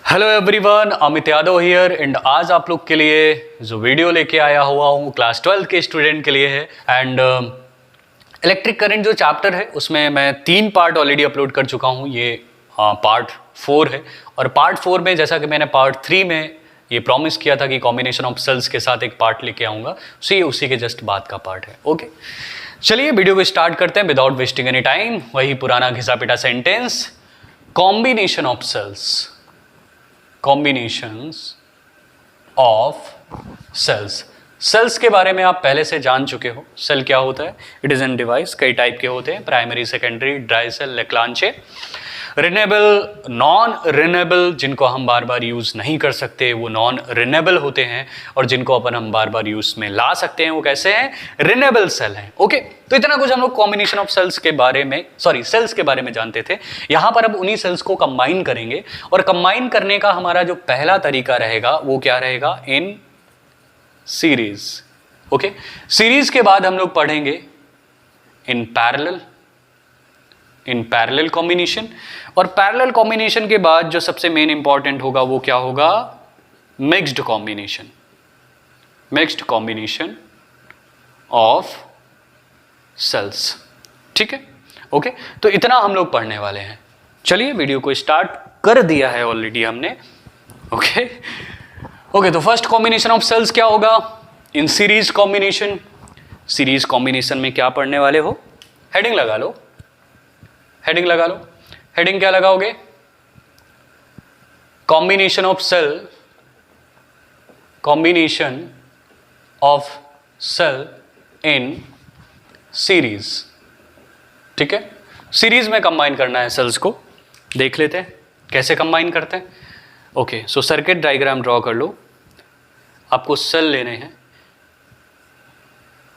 Hello everyone, Amit Yadav here and आज आप लोग के लिए जो वीडियो लेके आया हुआ हूँ क्लास 12 के स्टूडेंट के लिए है। एंड इलेक्ट्रिक करंट जो चैप्टर है उसमें मैं 3 पार्ट ऑलरेडी अपलोड कर चुका हूँ। ये पार्ट 4 है और पार्ट 4 में जैसा कि मैंने पार्ट 3 में ये प्रॉमिस किया था कि कॉम्बिनेशन ऑफ सेल्स के साथ एक पार्ट लेके आऊँगा, सो ये उसी के जस्ट बाद का पार्ट है। ओके, चलिए वीडियो को स्टार्ट करते हैं विदाउट वेस्टिंग एनी टाइम। वही पुराना घिसा पिटा sentence, combination of cells, combinations of cells. Cells के बारे में आप पहले से जान चुके हो। सेल क्या होता है? It is an device. कई टाइप के होते हैं, primary, secondary, dry cell, Leclanche, renewable, non renewable, जिनको हम बार बार यूज नहीं कर सकते वो नॉन रिनेबल होते हैं, और जिनको अपन हम बार बार यूज में ला सकते हैं वो कैसे हैं? रिनेबल सेल हैं। ओके, तो इतना कुछ हम लोग कॉम्बिनेशन ऑफ सेल्स के बारे में, सेल्स के बारे में जानते थे। यहां पर अब उन्हीं सेल्स को कंबाइन करेंगे, और कंबाइन करने का हमारा जो पहला तरीका रहेगा वो क्या रहेगा? In series. ओके, सीरीज के बाद हम लोग पढ़ेंगे इन पैरेलल कॉम्बिनेशन, और पैरेलल कॉम्बिनेशन के बाद जो सबसे मेन इंपॉर्टेंट होगा वो क्या होगा? Mixed combination of cells. ठीक है, ओके, तो इतना हम लोग पढ़ने वाले हैं। चलिए वीडियो को स्टार्ट कर दिया है ऑलरेडी हमने। ओके, तो फर्स्ट कॉम्बिनेशन ऑफ सेल्स क्या होगा? In series combination. Series combination में क्या पढ़ने वाले हो? हेडिंग लगा लो, हेडिंग क्या लगाओगे? Combination of cell in series. ठीक है, सीरीज में कंबाइन करना है सेल्स को। देख लेते हैं कैसे कंबाइन करते हैं। ओके, सो सर्किट डायग्राम ड्रॉ कर लो। आपको सेल लेने हैं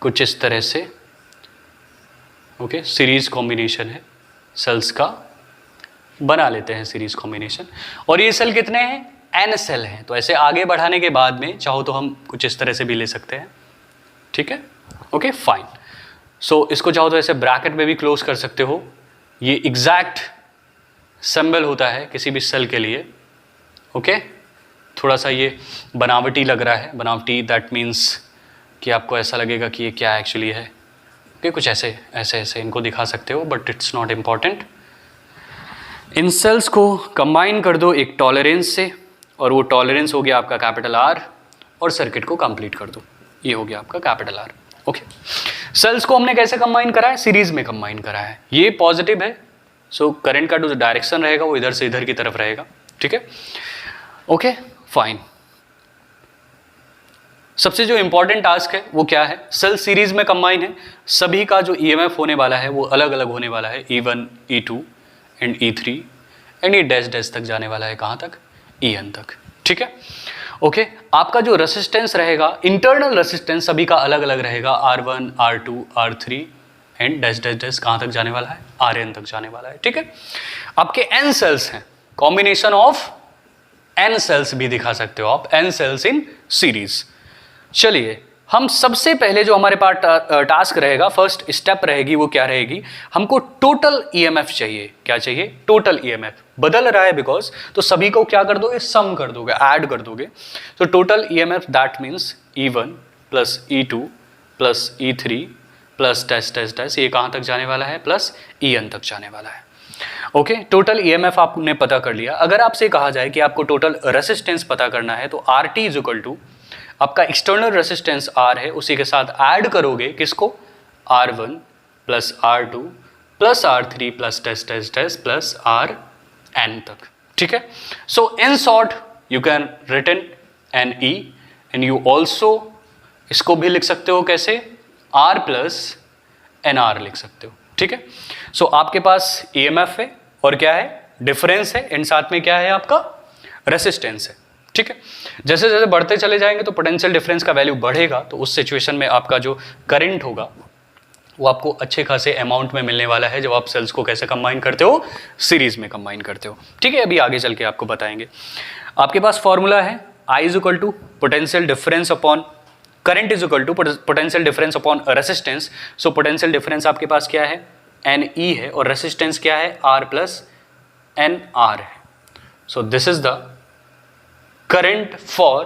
कुछ इस तरह से। ओके, सीरीज कॉम्बिनेशन है सेल्स का, बना लेते हैं सीरीज कॉम्बिनेशन। और ये सेल कितने हैं? n सेल हैं। तो ऐसे आगे बढ़ाने के बाद में चाहो तो हम कुछ इस तरह से भी ले सकते हैं। ठीक है, ओके, फाइन। सो इसको चाहो तो ऐसे ब्रैकेट में भी क्लोज कर सकते हो। ये एग्जैक्ट सिंबल होता है किसी भी सेल के लिए। ओके, थोड़ा सा ये बनावटी लग रहा है, बनावटी दैट मीन्स कि आपको ऐसा लगेगा कि ये क्या एक्चुअली है। ओके, कुछ ऐसे इनको दिखा सकते हो, बट इट्स नॉट इम्पॉर्टेंट। इन सेल्स को कंबाइन कर दो एक टॉलरेंस से, और वो टॉलरेंस हो गया आपका कैपिटल R, और सर्किट को कंप्लीट कर दो, ये हो गया आपका कैपिटल R। ओके, सेल्स को हमने कैसे कंबाइन करा है? सीरीज में कंबाइन करा है। ये पॉजिटिव है, सो करंट का जो डायरेक्शन रहेगा वो इधर से इधर की तरफ रहेगा। ठीक है, ओके, फाइन। सबसे जो इंपॉर्टेंट टास्क है वो क्या है? सेल सीरीज में कंबाइन है, सभी का जो EMF होने वाला है वो अलग अलग होने वाला है। E1, E2 and E3 and ये डैश डैश तक जाने वाला है। कहाँ तक? EN तक। ठीक है, ओके, आपका जो रेसिस्टेंस रहेगा, इंटरनल रेसिस्टेंस सभी का अलग अलग रहेगा। R1, R2, R3 and dash dash dash कहाँ तक जाने वाला है? RN तक जाने वाला है। ठीक है, आपके N सेल्स हैं, कॉम्बिनेशन ऑफ N सेल्स भी दिखा सकते हो आप, N सेल्स इन सीरीज। चलिए, हम सबसे पहले जो हमारे पास टास्क रहेगा, फर्स्ट स्टेप रहेगी, वो क्या रहेगी? हमको टोटल EMF चाहिए। क्या चाहिए? Total EMF। बदल रहा है बिकॉज, तो सभी को क्या कर दोगे? सम कर दोगे, ऐड कर दोगे। तो total EMF that means E1 plus E2 plus E3 plus dash dash dash, ये कहाँ तक जाने वाला है? प्लस EN तक जाने वाला है। ओके, टोटल EMF आपने पता कर लिया। अगर आपसे कहा जाए कि आपको टोटल रेसिस्टेंस पता करना है, तो RT इज इक्वल टू आपका एक्सटर्नल रेसिस्टेंस R है, उसी के साथ ऐड करोगे किसको? R1 plus R2 plus R3 plus dash dash dash plus RN तक। ठीक है, so in short you can written NE and you also इसको भी लिख सकते हो कैसे? R प्लस NR लिख सकते हो। ठीक है, सो आपके पास EMF है और क्या है? डिफरेंस है, एंड साथ में क्या है? आपका रेसिस्टेंस है। ठीक है, जैसे जैसे बढ़ते चले जाएंगे तो पोटेंशियल डिफरेंस का वैल्यू बढ़ेगा, तो उस सिचुएशन में आपका जो करंट होगा वो आपको अच्छे खासे अमाउंट में मिलने वाला है, जब आप सेल्स को कैसे कंबाइन करते हो? सीरीज में कंबाइन करते हो। ठीक है, अभी आगे चल के आपको बताएंगे। आपके पास फॉर्मूला है I is equal to potential difference upon current is equal to potential difference upon resistance. So potential difference आपके पास क्या है? NE है, और रेसिस्टेंस क्या है? R प्लस NR है। So this is the current for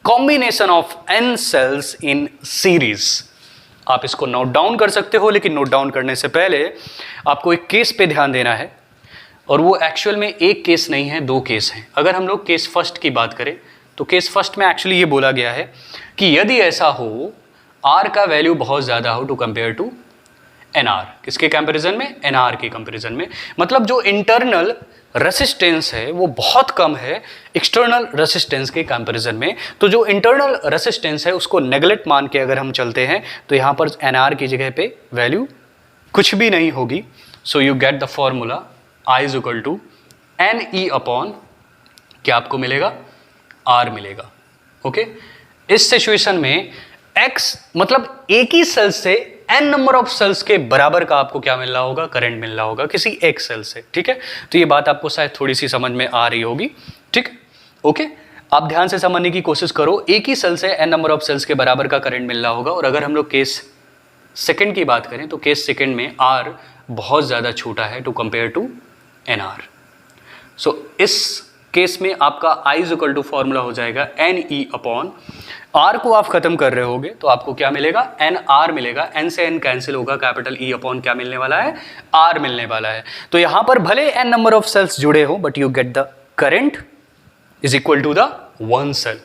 combination of n cells in series. आप इसको नोट डाउन कर सकते हो, लेकिन नोट डाउन करने से पहले आपको एक केस पे ध्यान देना है, और वो एक्चुअल में एक केस नहीं है, दो केस हैं। अगर हम लोग केस फर्स्ट की बात करें तो केस फर्स्ट में एक्चुअली ये बोला गया है कि यदि ऐसा हो R का वैल्यू बहुत ज़्यादा हो टू कंपेयर टू NR, किसके कंपैरिजन में? NR के कंपैरिजन में। मतलब जो इंटरनल रेसिस्टेंस है वो बहुत कम है एक्सटर्नल रेसिस्टेंस के कंपैरिजन में। तो जो इंटरनल रेसिस्टेंस है उसको नेगलेक्ट मान के अगर हम चलते हैं तो यहाँ पर NR की जगह पे वैल्यू कुछ भी नहीं होगी। So you get the formula I is equal to NE upon क्या आपको मिलेगा? R मिलेगा। ओके, इस सिचुएशन में X मतलब एक ही सेल से n नंबर ऑफ सेल्स के बराबर का आपको क्या मिल रहा होगा? करंट मिल रहा होगा किसी एक सेल से। ठीक है, तो ये बात आपको शायद थोड़ी सी समझ में आ रही होगी। ठीक, ओके, आप ध्यान से समझने की कोशिश करो। एक ही सेल से n नंबर ऑफ सेल्स के बराबर का करंट मिल रहा होगा। और अगर हम लोग केस सेकंड की बात करें तो केस सेकंड में R बहुत ज़्यादा छोटा है to compare to NR। So इस केस में आपका I is equal to formula हो जाएगा NE अपॉन R को आप खत्म कर रहे होगे तो आपको क्या मिलेगा? NR मिलेगा। N से N कैंसिल होगा, कैपिटल E अपॉन क्या मिलने वाला है? R मिलने वाला है। तो यहां पर भले N नंबर ऑफ सेल्स जुड़े हो but you get the current is equal to the one cell.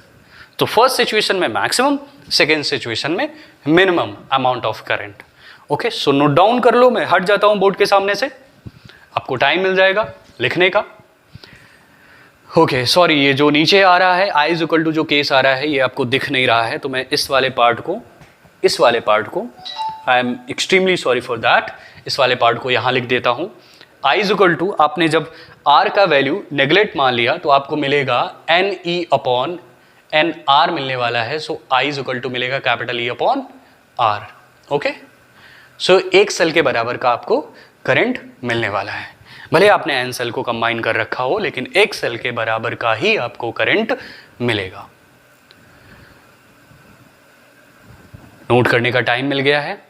तो फर्स्ट सिचुएशन में मैक्सिमम, सेकेंड सिचुएशन में minimum amount of current. Okay, so note down कर लो। मैं हट जाता हूं बोर्ड के सामने से, आपको टाइम मिल जाएगा लिखने का। ओके, सॉरी, ये जो नीचे आ रहा है I इज इक्वल टू जो केस आ रहा है ये आपको दिख नहीं रहा है, तो मैं इस वाले पार्ट को I am extremely sorry for that, इस वाले पार्ट को यहाँ लिख देता हूँ। I इज इक्वल टू आपने जब R का वैल्यू नेगलेक्ट मान लिया तो आपको मिलेगा NE अपॉन NR मिलने वाला है। So I is equal to मिलेगा capital E upon R। Okay, so एक सेल के बराबर का आपको करंट मिलने वाला है। भले आपने n सेल को कंबाइन कर रखा हो लेकिन एक सेल के बराबर का ही आपको करंट मिलेगा। नोट करने का टाइम मिल गया है।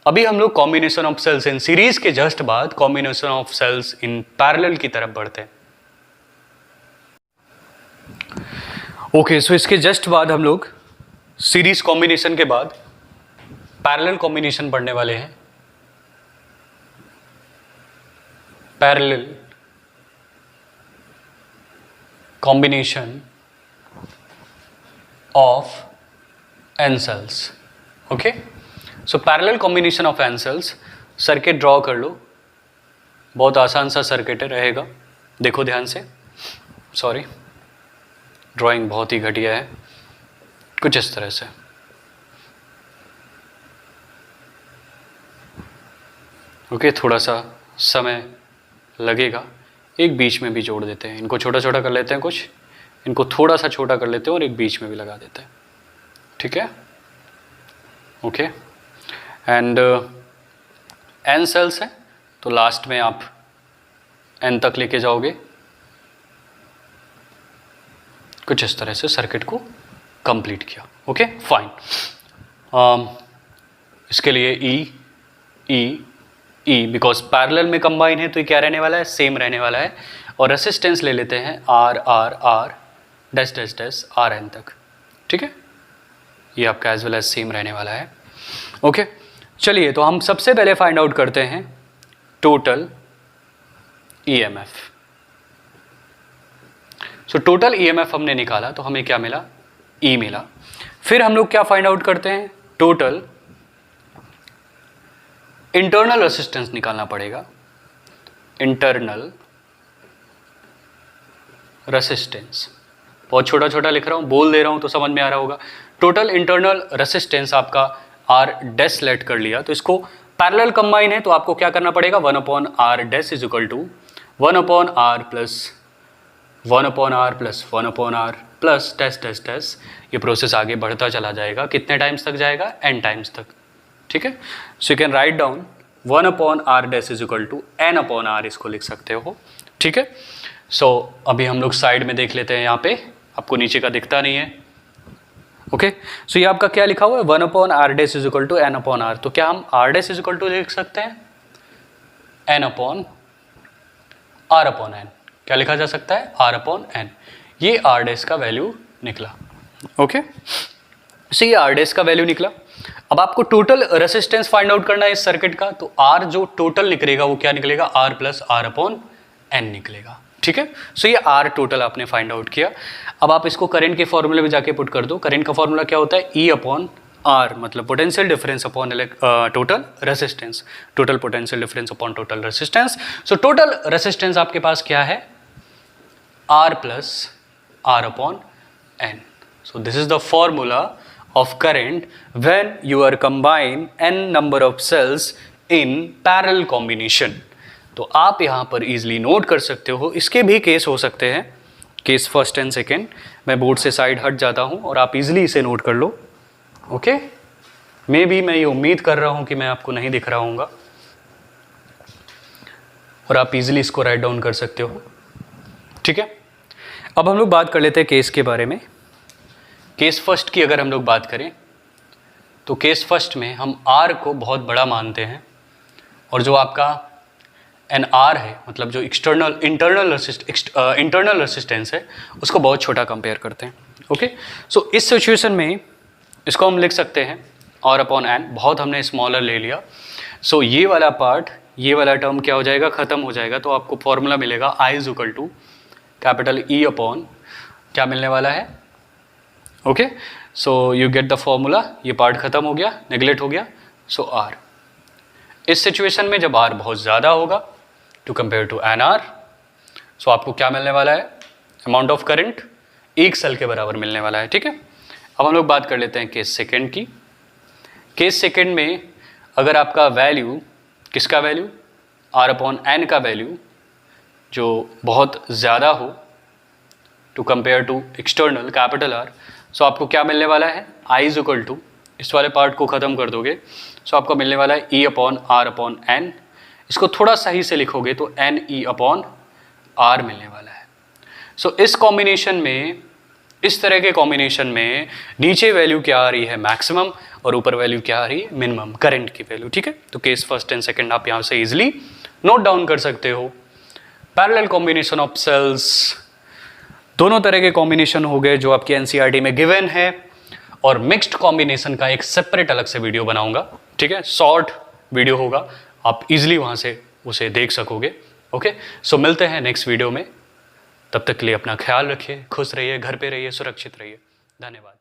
अभी हम लोग combination of cells in series के जस्ट बाद combination of cells in parallel की तरफ बढ़ते हैं। ओके, सो इसके जस्ट बाद हम लोग सीरीज कॉम्बिनेशन के बाद पैरेलल कॉम्बिनेशन पढ़ने वाले हैं। Parallel combination of n cells. Okay, so parallel combination of n cells, circuit draw कर लो। बहुत आसान सा सर्किट रहेगा, देखो ध्यान से। सॉरी, ड्राइंग बहुत ही घटिया है। कुछ इस तरह से। ओके, थोड़ा सा समय लगेगा, एक बीच में भी जोड़ देते हैं। इनको छोटा छोटा कर लेते हैं, कुछ इनको थोड़ा सा छोटा कर लेते हैं और एक बीच में भी लगा देते हैं। ठीक है, ओके, एंड n सेल्स है तो लास्ट में आप n तक लेके जाओगे। कुछ इस तरह से सर्किट को कंप्लीट किया। Okay, fine. इसके लिए E बिकॉज पैरेलल में कंबाइन है तो ये क्या रहने वाला है? सेम रहने वाला है। और रेसिस्टेंस ले लेते हैं R dash dash dash RN तक। ठीक है, ये आपका एज वेल एज सेम रहने वाला है। ओके, चलिए तो हम सबसे पहले फाइंड आउट करते हैं total EMF। So total EMF हमने निकाला तो हमें क्या मिला? E मिला। फिर हम लोग क्या फाइंड आउट करते हैं? टोटल इंटरनल रेसिस्टेंस निकालना पड़ेगा। इंटरनल रेसिस्टेंस, बहुत छोटा छोटा लिख रहा हूँ, बोल दे रहा हूँ तो समझ में आ रहा होगा। टोटल इंटरनल रेसिस्टेंस आपका R डैश लेट कर लिया, तो इसको पैरेलल कंबाइन है तो आपको क्या करना पड़ेगा? 1/R dash is equal to 1/R plus 1/R plus 1/R plus dash dash dash. ये प्रोसेस आगे बढ़ता चला जाएगा। कितने टाइम्स तक जाएगा? n टाइम्स तक। ठीक है, so you can write down 1/R dash is equal to n/R, इसको लिख सकते हो। ठीक है, सो अभी हम लोग साइड में देख लेते हैं। यहाँ पे आपको नीचे का दिखता नहीं है। ओके, सो ये आपका क्या लिखा हुआ है? 1/R dash is equal to n/R। तो क्या हम R dash is equal to लिख सकते हैं? n/R/n। क्या लिखा जा सकता है? R/n। ये R डैश का वैल्यू निकला। ओके, सो ये आर डैश का वैल्यू निकला। अब आपको टोटल रेसिस्टेंस फाइंड आउट करना है इस सर्किट का, तो आर जो टोटल निकलेगा वो क्या निकलेगा, R plus R upon N निकलेगा। ठीक है, सो ये आर टोटल आपने फाइंड आउट किया। अब आप इसको करंट के फॉर्मूले में जाके पुट कर दो। करंट का फॉर्मूला क्या होता है, ई अपॉन आर, मतलब potential difference upon total resistance, total potential difference upon total resistance. So total resistance आपके पास क्या है, R plus R upon N. So this is the formula of current when you are combine n number of cells in parallel combination। तो आप यहाँ पर easily note कर सकते हो, इसके भी केस हो सकते हैं, केस फर्स्ट एंड सेकेंड। मैं बोर्ड से साइड हट जाता हूँ और आप easily इसे नोट कर लो। ओके, मे भी मैं ये उम्मीद कर रहा हूँ कि मैं आपको नहीं दिख रहा हूँगा और आप easily इसको राइट डाउन कर सकते हो। ठीक है, अब हम लोग बात कर लेते हैं केस के बारे में। केस फर्स्ट की अगर हम लोग बात करें तो केस फर्स्ट में हम R को बहुत बड़ा मानते हैं और जो आपका एन आर है, मतलब जो इंटरनल रेसिस्टेंस है, उसको बहुत छोटा कंपेयर करते हैं। ओके, सो इस सिचुएशन में इसको हम लिख सकते हैं R अपॉन एन, बहुत हमने स्मॉलर ले लिया। सो ये वाला पार्ट, ये वाला टर्म क्या हो जाएगा, ख़त्म हो जाएगा। तो आपको फॉर्मूला मिलेगा I is equal to capital E upon क्या मिलने वाला है, okay, so you get the formula. ये पार्ट खत्म हो गया, नेगलेक्ट हो गया। सो आर, इस सिचुएशन में जब आर बहुत ज़्यादा होगा to compare to N R, so आपको क्या मिलने वाला है, अमाउंट ऑफ करंट एक सेल के बराबर मिलने वाला है। ठीक है, अब हम लोग बात कर लेते हैं केस सेकेंड की। केस सेकेंड में अगर आपका वैल्यू, किसका वैल्यू, आर अपॉन एन का वैल्यू जो बहुत ज़्यादा हो to compare to external capital R, so आपको क्या मिलने वाला है, आई इज इक्वल टू, इस वाले पार्ट को ख़त्म कर दोगे, सो आपको मिलने वाला है E upon R upon N. इसको थोड़ा सही से लिखोगे तो एन ई अपॉन आर मिलने वाला है। सो इस कॉम्बिनेशन में, इस तरह के कॉम्बिनेशन में नीचे वैल्यू क्या आ रही है, मैक्सिमम, और ऊपर वैल्यू क्या आ रही है, मिनिमम, करंट की वैल्यू। ठीक है, तो केस फर्स्ट एंड सेकेंड आप यहाँ से इजिली नोट डाउन कर सकते हो। पैरेलल कॉम्बिनेशन ऑफ सेल्स, दोनों तरह के कॉम्बिनेशन हो गए जो आपकी एनसीईआरटी में गिवन है, और मिक्स्ड कॉम्बिनेशन का एक सेपरेट अलग से वीडियो बनाऊंगा। ठीक है, शॉर्ट वीडियो होगा, आप इजीली वहां से उसे देख सकोगे। ओके, सो मिलते हैं नेक्स्ट वीडियो में, तब तक के लिए अपना ख्याल रखिए, खुश रहिए, घर पे रहिए, सुरक्षित रहिए। धन्यवाद।